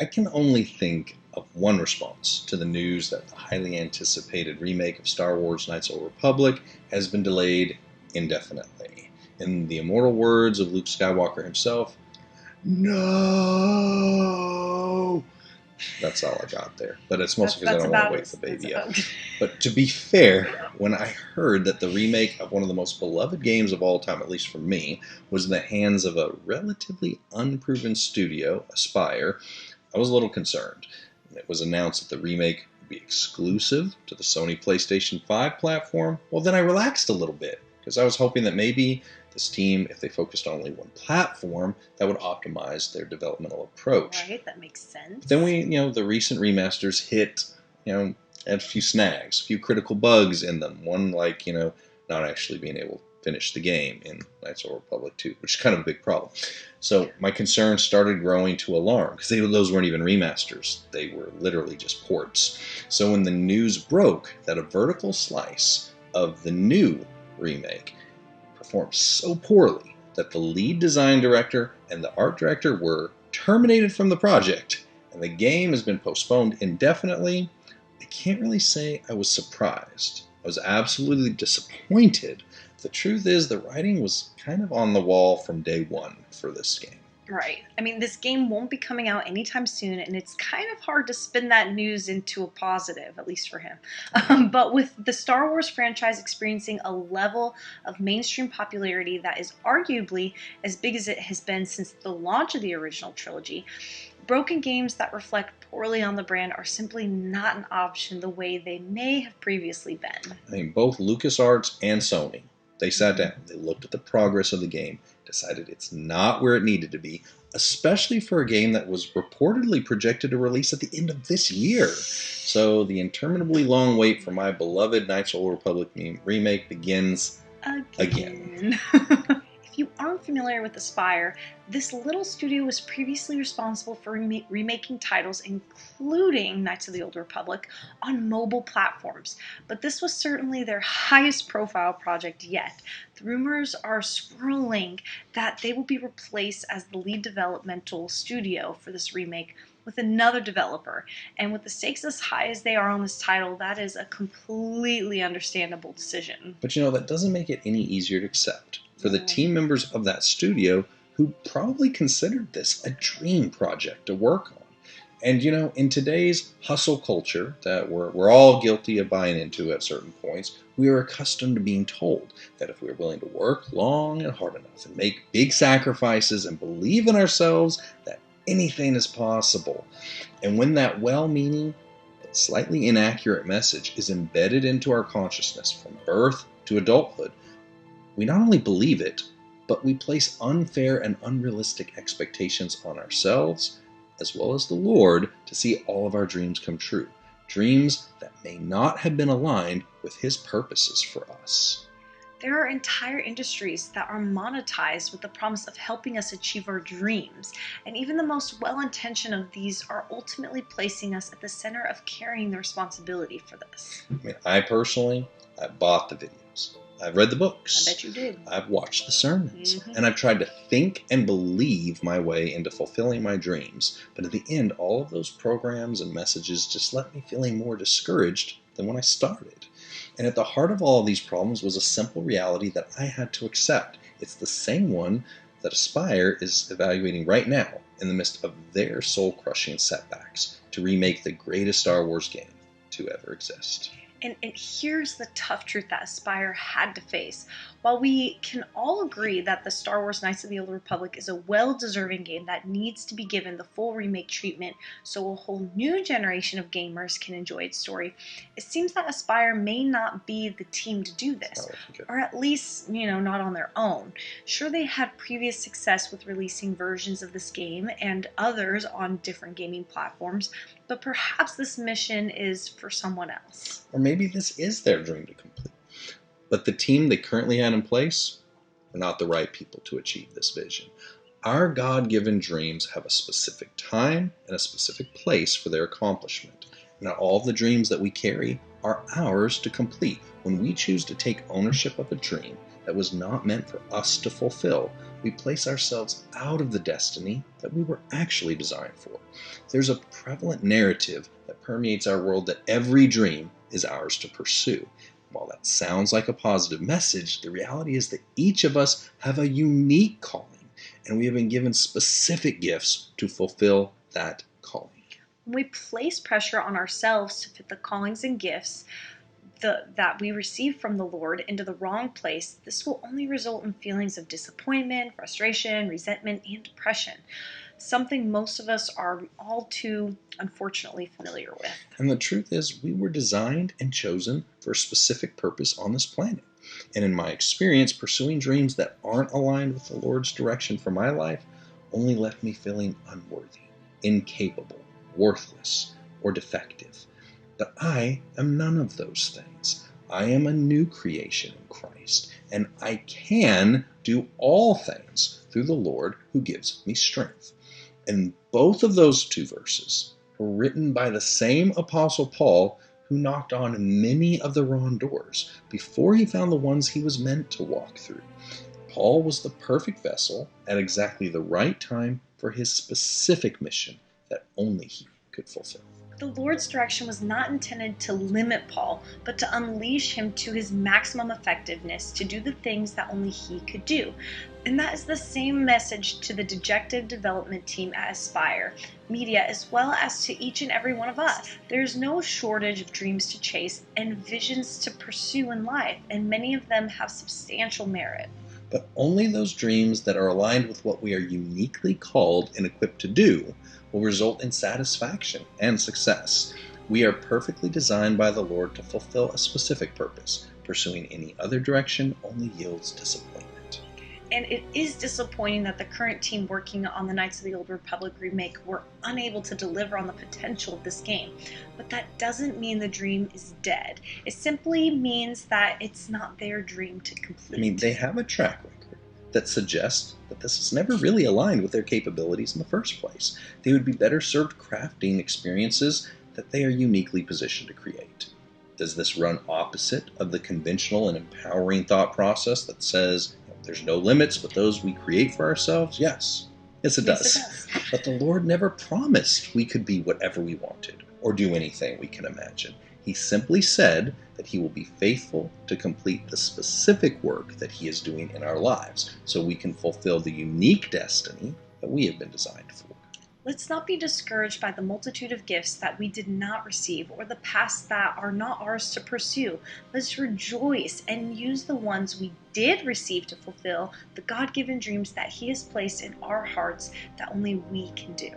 I can only think of one response to the news that the highly anticipated remake of Star Wars Knights of the Old Republic has been delayed indefinitely. In the immortal words of Luke Skywalker himself, no! That's all I got there. But it's mostly because I don't want to wake the baby up. But to be fair, when I heard that the remake of one of the most beloved games of all time, at least for me, was in the hands of a relatively unproven studio, Aspyr, I was a little concerned. It was announced that the remake would be exclusive to the Sony PlayStation 5 platform. Well, then I relaxed a little bit, because I was hoping that maybe this team, if they focused on only one platform, that would optimize their developmental approach. Right, that makes sense. But then the recent remasters hit, had a few snags, a few critical bugs in them. One like, not actually being able to finish the game in Knights of the Republic 2, which is kind of a big problem. So my concerns started growing to alarm, because those weren't even remasters. They were literally just ports. So when the news broke that a vertical slice of the new remake performed so poorly that the lead design director and the art director were terminated from the project, and the game has been postponed indefinitely, I can't really say I was surprised. I was absolutely disappointed. The truth is, the writing was kind of on the wall from day one for this game. Right. I mean, this game won't be coming out anytime soon, and it's kind of hard to spin that news into a positive, at least for him. But with the Star Wars franchise experiencing a level of mainstream popularity that is arguably as big as it has been since the launch of the original trilogy, broken games that reflect poorly on the brand are simply not an option the way they may have previously been. I mean, both LucasArts and Sony, they sat down, they looked at the progress of the game, decided it's not where it needed to be, especially for a game that was reportedly projected to release at the end of this year. So the interminably long wait for my beloved Knights of the Old Republic remake begins again. If you aren't familiar with Aspyr, this little studio was previously responsible for remaking titles including Knights of the Old Republic on mobile platforms, but this was certainly their highest profile project yet. The rumors are swirling that they will be replaced as the lead developmental studio for this remake with another developer, and with the stakes as high as they are on this title, that is a completely understandable decision. But that doesn't make it any easier to accept for the team members of that studio who probably considered this a dream project to work on. And in today's hustle culture that we're all guilty of buying into at certain points, we are accustomed to being told that if we're willing to work long and hard enough and make big sacrifices and believe in ourselves, that anything is possible. And when that well-meaning but slightly inaccurate message is embedded into our consciousness from birth to adulthood, we not only believe it, but we place unfair and unrealistic expectations on ourselves, as well as the Lord, to see all of our dreams come true. Dreams that may not have been aligned with His purposes for us. There are entire industries that are monetized with the promise of helping us achieve our dreams, and even the most well-intentioned of these are ultimately placing us at the center of carrying the responsibility for this. I personally bought the videos. I've read the books. I bet you did. I've watched the sermons. And I've tried to think and believe my way into fulfilling my dreams. But at the end, all of those programs and messages just left me feeling more discouraged than when I started. And at the heart of all of these problems was a simple reality that I had to accept. It's the same one that Aspyr is evaluating right now in the midst of their soul-crushing setbacks to remake the greatest Star Wars game to ever exist. And here's the tough truth that Aspyr had to face. While we can all agree that the Star Wars Knights of the Old Republic is a well-deserving game that needs to be given the full remake treatment so a whole new generation of gamers can enjoy its story, it seems that Aspyr may not be the team to do this, or at least, not on their own. Sure, they had previous success with releasing versions of this game and others on different gaming platforms, but perhaps this mission is for someone else. Or maybe this is their dream to complete. But the team they currently had in place are not the right people to achieve this vision. Our God-given dreams have a specific time and a specific place for their accomplishment. Not all the dreams that we carry are ours to complete. When we choose to take ownership of a dream that was not meant for us to fulfill, we place ourselves out of the destiny that we were actually designed for. There's a prevalent narrative that permeates our world that every dream is ours to pursue. While that sounds like a positive message, the reality is that each of us have a unique calling, and we have been given specific gifts to fulfill that calling. When we place pressure on ourselves to fit the callings and gifts that we receive from the Lord into the wrong place, this will only result in feelings of disappointment, frustration, resentment, and depression. Something most of us are all too, unfortunately, familiar with. And the truth is, we were designed and chosen for a specific purpose on this planet. And in my experience, pursuing dreams that aren't aligned with the Lord's direction for my life only left me feeling unworthy, incapable, worthless, or defective. But I am none of those things. I am a new creation in Christ, and I can do all things through the Lord who gives me strength. And both of those two verses were written by the same Apostle Paul, who knocked on many of the wrong doors before he found the ones he was meant to walk through. Paul was the perfect vessel at exactly the right time for his specific mission that only he could fulfill. The Lord's direction was not intended to limit Paul, but to unleash him to his maximum effectiveness to do the things that only he could do. And that is the same message to the dejected development team at Aspyr Media, as well as to each and every one of us. There's no shortage of dreams to chase and visions to pursue in life, and many of them have substantial merit. But only those dreams that are aligned with what we are uniquely called and equipped to do will result in satisfaction and success. We are perfectly designed by the Lord to fulfill a specific purpose. Pursuing any other direction only yields disappointment. And it is disappointing that the current team working on the Knights of the Old Republic remake were unable to deliver on the potential of this game. But that doesn't mean the dream is dead. It simply means that it's not their dream to complete. I mean, they have a track record that suggests that this is never really aligned with their capabilities in the first place. They would be better served crafting experiences that they are uniquely positioned to create. Does this run opposite of the conventional and empowering thought process that says there's no limits but those we create for ourselves? Yes. Yes, it does. But the Lord never promised we could be whatever we wanted or do anything we can imagine. He simply said that he will be faithful to complete the specific work that he is doing in our lives so we can fulfill the unique destiny that we have been designed for. Let's not be discouraged by the multitude of gifts that we did not receive or the past that are not ours to pursue. Let's rejoice and use the ones we did receive to fulfill the God-given dreams that he has placed in our hearts that only we can do.